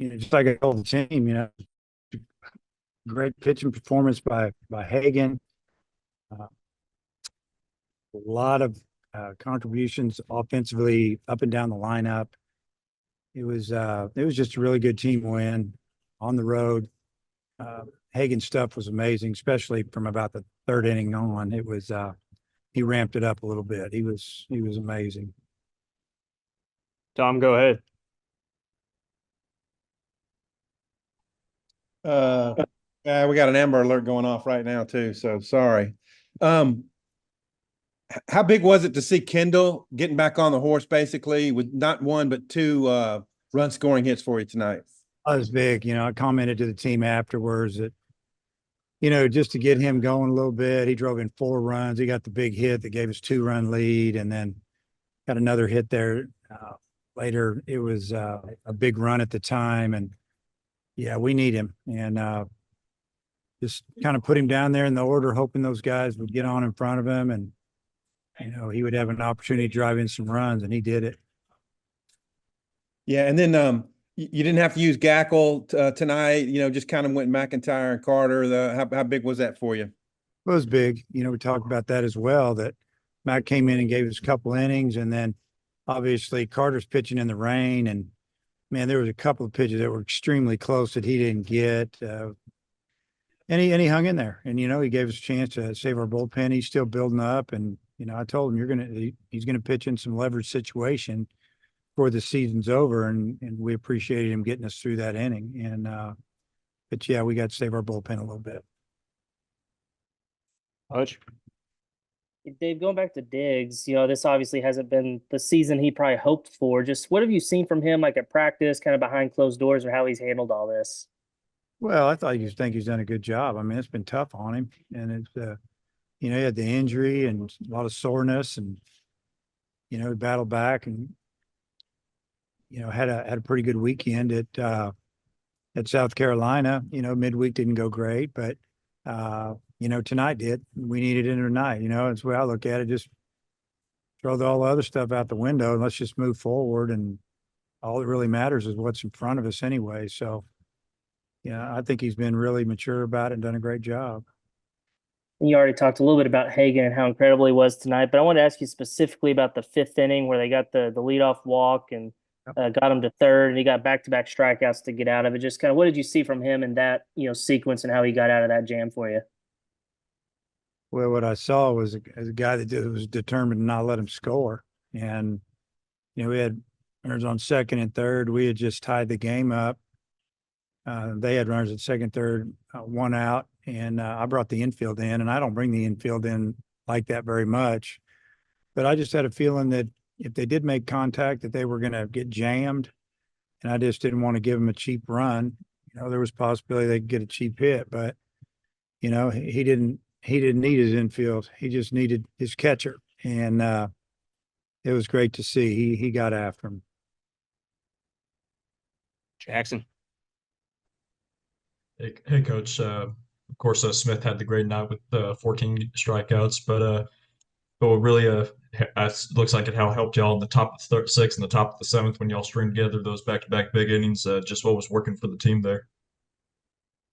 just like I told the team, great pitching performance by Hagen. Uh, a lot of contributions offensively up and down the lineup. It was just a really good team win on the road. Hagen's stuff was amazing, especially from about the third inning on. He ramped it up a little bit. He was amazing. Tom, go ahead. Uh, we got an Amber Alert going off right now too, so sorry. Um, how big was it to see Kendall getting back on the horse, basically, with not one but two run scoring hits for you tonight? That was big. I commented to the team afterwards that, just to get him going a little bit, he drove in 4 runs. He got the big hit that gave us 2-run lead, and then got another hit there later. It was a big run at the time, and yeah, we need him. And just kind of put him down there in the order, hoping those guys would get on in front of him, and he would have an opportunity to drive in some runs, and he did it. Yeah, and then you didn't have to use Gackle tonight. Just kind of went McIntyre and Carter. How big was that for you? It was big. We talked about that as well, that Matt came in and gave us a couple innings, and then obviously Carter's pitching in the rain, and man, there was a couple of pitches that were extremely close that he didn't get. And he hung in there, and he gave us a chance to save our bullpen. He's still building up, and I told him he's gonna pitch in some leverage situation before the season's over, and we appreciated him getting us through that inning. And but yeah, we got to save our bullpen a little bit. Hutch. Dave, going back to Diggs, this obviously hasn't been the season he probably hoped for. Just what have you seen from him, like at practice, kind of behind closed doors, or how he's handled all this? Well, I think he's done a good job. I mean, it's been tough on him, and he had the injury and a lot of soreness, and he battled back, and had a pretty good weekend at South Carolina. Midweek didn't go great, but tonight did. We needed it tonight. That's the way I look at it. Just throw all the other stuff out the window and let's just move forward. And all that really matters is what's in front of us anyway. So, I think he's been really mature about it and done a great job. You already talked a little bit about Hagen and how incredible he was tonight, but I want to ask you specifically about the fifth inning where they got the leadoff walk and got him to third, and he got back-to-back strikeouts to get out of it. Just kind of what did you see from him in that sequence and how he got out of that jam for you? Well, what I saw was a guy that was determined to not let him score. And, we had runners on second and third. We had just tied the game up. They had runners at second, third, 1 out. And I brought the infield in, and I don't bring the infield in like that very much. But I just had a feeling that if they did make contact, that they were going to get jammed. And I just didn't want to give them a cheap run. There was a possibility they could get a cheap hit, but, he didn't need his infield. He just needed his catcher. And it was great to see. He got after him. Jackson. Hey, Coach. Of course, Smith had the great night with 14 strikeouts, but what really looks like it helped y'all in the top of the sixth and the top of the seventh when y'all string together those back-to-back big innings. Just what was working for the team there?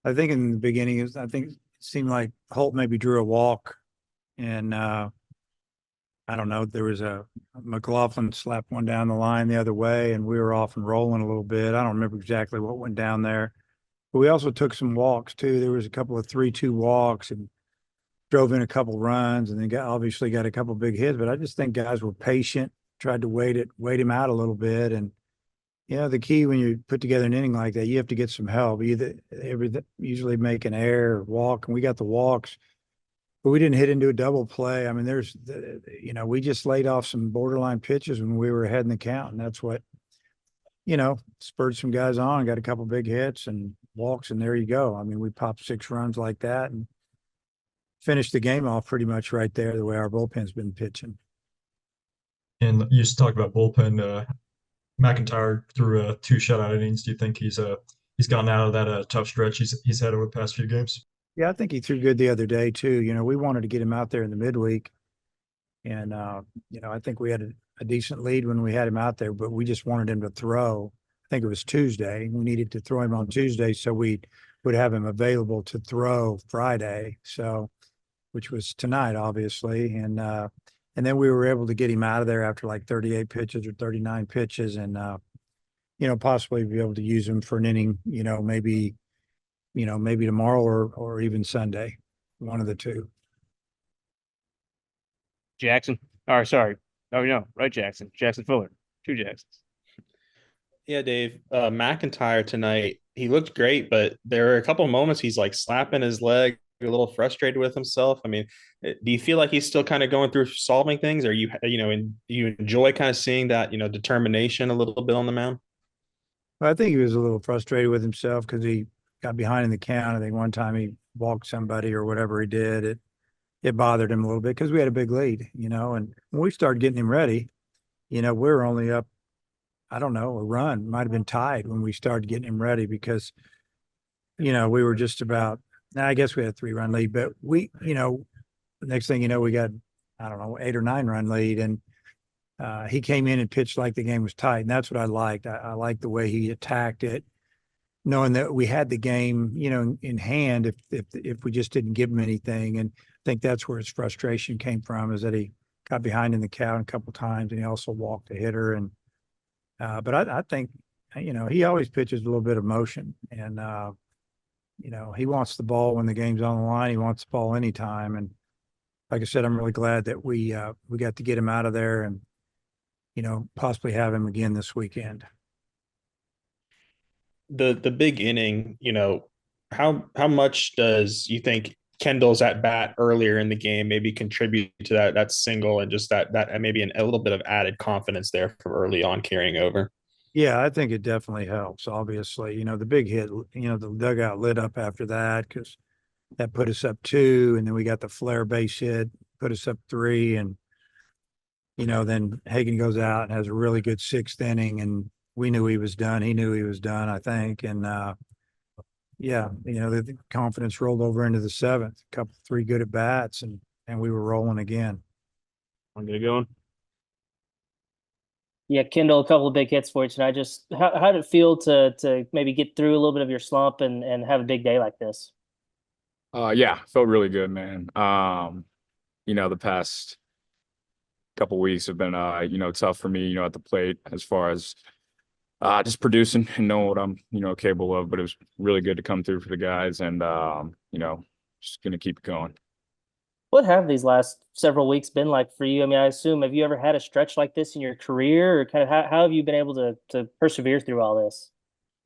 I think in the beginning, it seemed like Holt maybe drew a walk, and I don't know. There was a McLaughlin slapped one down the line the other way, and we were off and rolling a little bit. I don't remember exactly what went down there, but we also took some walks too. There was a couple of 3-2 walks and drove in a couple runs, and then obviously got a couple big hits. But I just think guys were patient, tried to wait him out a little bit. And the key when you put together an inning like that, you have to get some help. Usually make an error or walk, and we got the walks, but we didn't hit into a double play. I mean, we just laid off some borderline pitches when we were ahead in the count, and that's what spurred some guys on, got a couple big hits and walks, and there you go. I mean, we popped 6 runs like that and finished the game off pretty much right there, the way our bullpen's been pitching. And you just talked about bullpen. McIntyre threw 2 shutout innings. Do you think he's gotten out of that tough stretch he's had over the past few games? Yeah, I think he threw good the other day too. We wanted to get him out there in the midweek, and I think we had a decent lead when we had him out there, but we just wanted him to throw. think it was Tuesday. We needed to throw him on Tuesday, so we would have him available to throw Friday. So, which was tonight, obviously. And then we were able to get him out of there after like 38 pitches or 39 pitches and, possibly be able to use him for an inning, maybe tomorrow or even Sunday, one of the two. Jackson. Or sorry. Oh no, right Jackson. Jackson Fuller. Two Jacksons. Yeah, Dave. McIntyre tonight, he looked great, but there were a couple of moments he's like slapping his leg, a little frustrated with himself. I mean, do you feel like he's still kind of going through solving things, or you enjoy kind of seeing that determination a little bit on the mound? I think he was a little frustrated with himself because he got behind in the count. I think one time he walked somebody or whatever he did. It bothered him a little bit because we had a big lead, and when we started getting him ready, we were only up, I don't know, a run, might have been tied when we started getting him ready because, we were just about, I guess we had a 3-run lead, but we, the next thing you know, we got, I don't know, 8 or 9-run lead. And he came in and pitched like the game was tight. And that's what I liked. I liked the way he attacked it, knowing that we had the game, in hand if we just didn't give him anything. And I think that's where his frustration came from, is that he got behind in the count a couple of times and he also walked a hitter. And but I think, he always pitches a little bit of motion and, he wants the ball when the game's on the line. He wants the ball anytime. And like I said, I'm really glad that we got to get him out of there and, possibly have him again this weekend. The big inning, how much does you think Kendall's at bat earlier in the game maybe contribute to that single and just that maybe a little bit of added confidence there from early on carrying over? Yeah, I think it definitely helps. Obviously, the big hit, the dugout lit up after that because that put us up 2, and then we got the flare base hit, put us up 3, and then Hagen goes out and has a really good 6th inning, and we knew he was done. He knew he was done, I think, and yeah, the confidence rolled over into the 7th. A couple 3 good at bats, and we were rolling again. I'm gonna go on. Yeah, Kendall, a couple of big hits for you tonight. Just how did it feel to maybe get through a little bit of your slump and have a big day like this? Yeah, felt really good, man. The past couple weeks have been tough for me, at the plate as far as just producing and knowing what I'm, capable of. But it was really good to come through for the guys and just gonna keep it going. What have these last several weeks been like for you? I mean, I assume, have you ever had a stretch like this in your career, or kind of how have you been able to persevere through all this?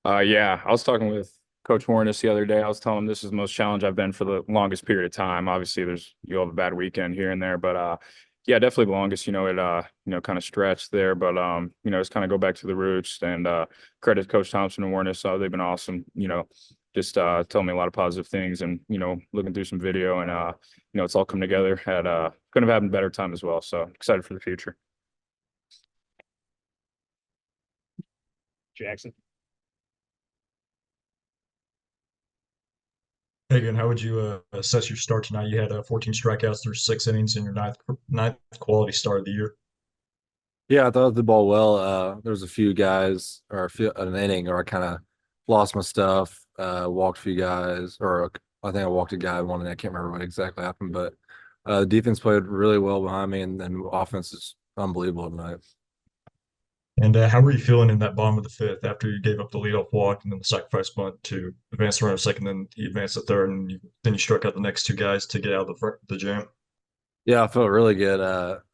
Yeah, I was talking with Coach Warnes the other day. I was telling him this is the most challenge I've been for the longest period of time. Obviously, you'll have a bad weekend here and there, but yeah, definitely the longest. It kind of stretched there, but just kind of go back to the roots and credit Coach Thompson and Warnes. So they've been awesome. Just telling me a lot of positive things and looking through some video and it's all come together at couldn't have happened a better time as well. So excited for the future. Jackson. Hagen, how would you assess your start tonight? You had 14 strikeouts through 6 innings in your ninth quality start of the year. Yeah, I thought the ball well. There was a few guys or an inning where I kind of lost my stuff, walked a few guys, or I think I walked a guy one, and I can't remember what exactly happened, but the defense played really well behind me, and then offense is unbelievable tonight. And how were you feeling in that bottom of the 5th after you gave up the leadoff walk and then the sacrifice bunt to advance the runner second, then he advanced the 3rd, and then you struck out the next 2 guys to get out of the jam? Yeah, I felt really good.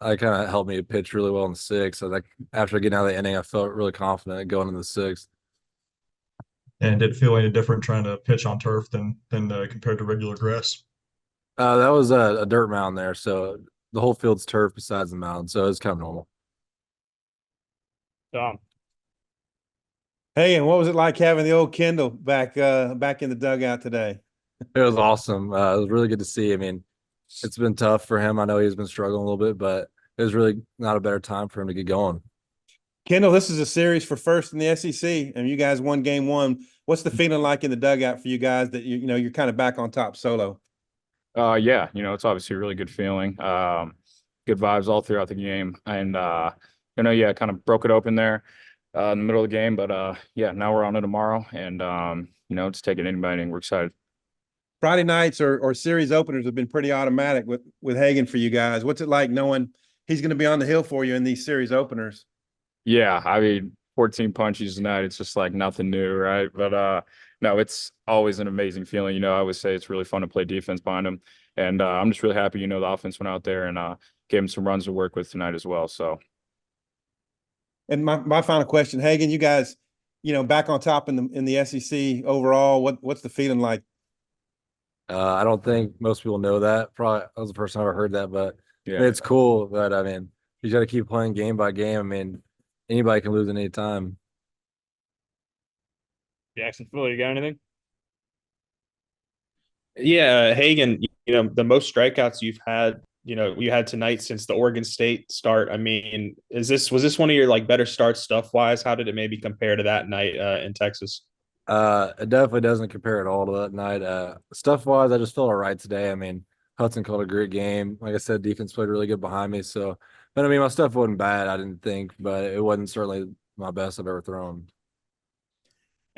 I kind of helped me pitch really well in the 6th. So after getting out of the inning, I felt really confident going into the 6th. And did it feel any different trying to pitch on turf than compared to regular grass? That was a dirt mound there, so the whole field's turf besides the mound, so it's kind of normal. Tom. Hey, and what was it like having the old Kendall back in the dugout today? It was awesome. It was really good to see. I mean, it's been tough for him. I know he's been struggling a little bit, but it was really not a better time for him to get going. Kendall, this is a series for first in the SEC, and you guys won game 1. What's the feeling like in the dugout for you guys that you're kind of back on top solo? Yeah, it's obviously a really good feeling. Good vibes all throughout the game, and yeah, kind of broke it open there. in the middle of the game. But yeah, now we're on it tomorrow, and just taking anybody. We're excited. Friday nights or series openers have been pretty automatic with Hagen for you guys. What's it like knowing he's going to be on the hill for you in these series openers? Yeah, I mean, 14 punches tonight, it's just like nothing new, right? But no, it's always an amazing feeling. I always say it's really fun to play defense behind him. And I'm just really happy, the offense went out there and gave him some runs to work with tonight as well. So And my final question, Hagen, you guys, back on top in the SEC overall, what's the feeling like? I don't think most people know that. Probably that was the first time I ever heard that, but yeah, it's cool. But I mean, you got to keep playing game by game. I mean, anybody can lose at any time. Jackson Fuller, you got anything? Yeah, Hagen, the most strikeouts you've had, you had tonight since the Oregon State start. I mean, was this one of your like better starts stuff wise? How did it maybe compare to that night in Texas? It definitely doesn't compare at all to that night. Stuff wise, I just felt all right today. I mean, Hudson called a great game. Like I said, defense played really good behind me. So, but I mean, my stuff wasn't bad, I didn't think, but it wasn't certainly my best I've ever thrown.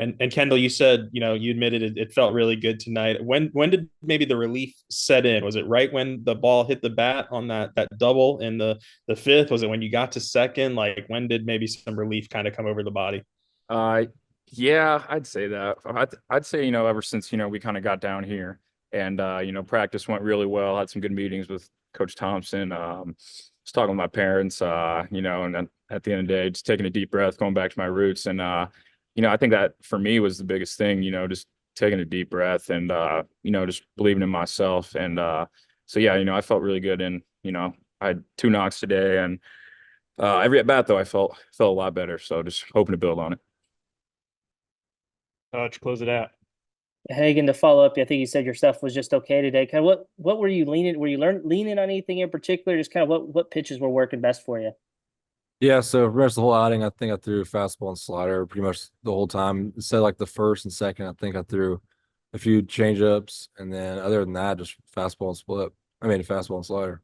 And Kendall, you said, you admitted it felt really good tonight. When did maybe the relief set in? Was it right when the ball hit the bat on that double in the fifth? Was it when you got to second? Like when did maybe some relief kind of come over the body? Yeah, I'd say that. I'd say, ever since, we kind of got down here and, practice went really well. Had some good meetings with Coach Thompson. Was talking with my parents, and then at the end of the day, just taking a deep breath, going back to my roots. And, I think that for me was the biggest thing, just taking a deep breath and, just believing in myself. And so, yeah, I felt really good. And, I had 2 knocks today. And every at bat, though, I felt a lot better. So just hoping to build on it. To close it out. Hagen, to follow up, I think you said your stuff was just okay today. Kind of what were you leaning? Were you leaning on anything in particular? Just kind of what pitches were working best for you? Yeah, so for the rest of the whole outing, I think I threw fastball and slider pretty much the whole time. Instead, like the first and second, I think I threw a few changeups, and then other than that, just fastball and split. I mean, fastball and slider.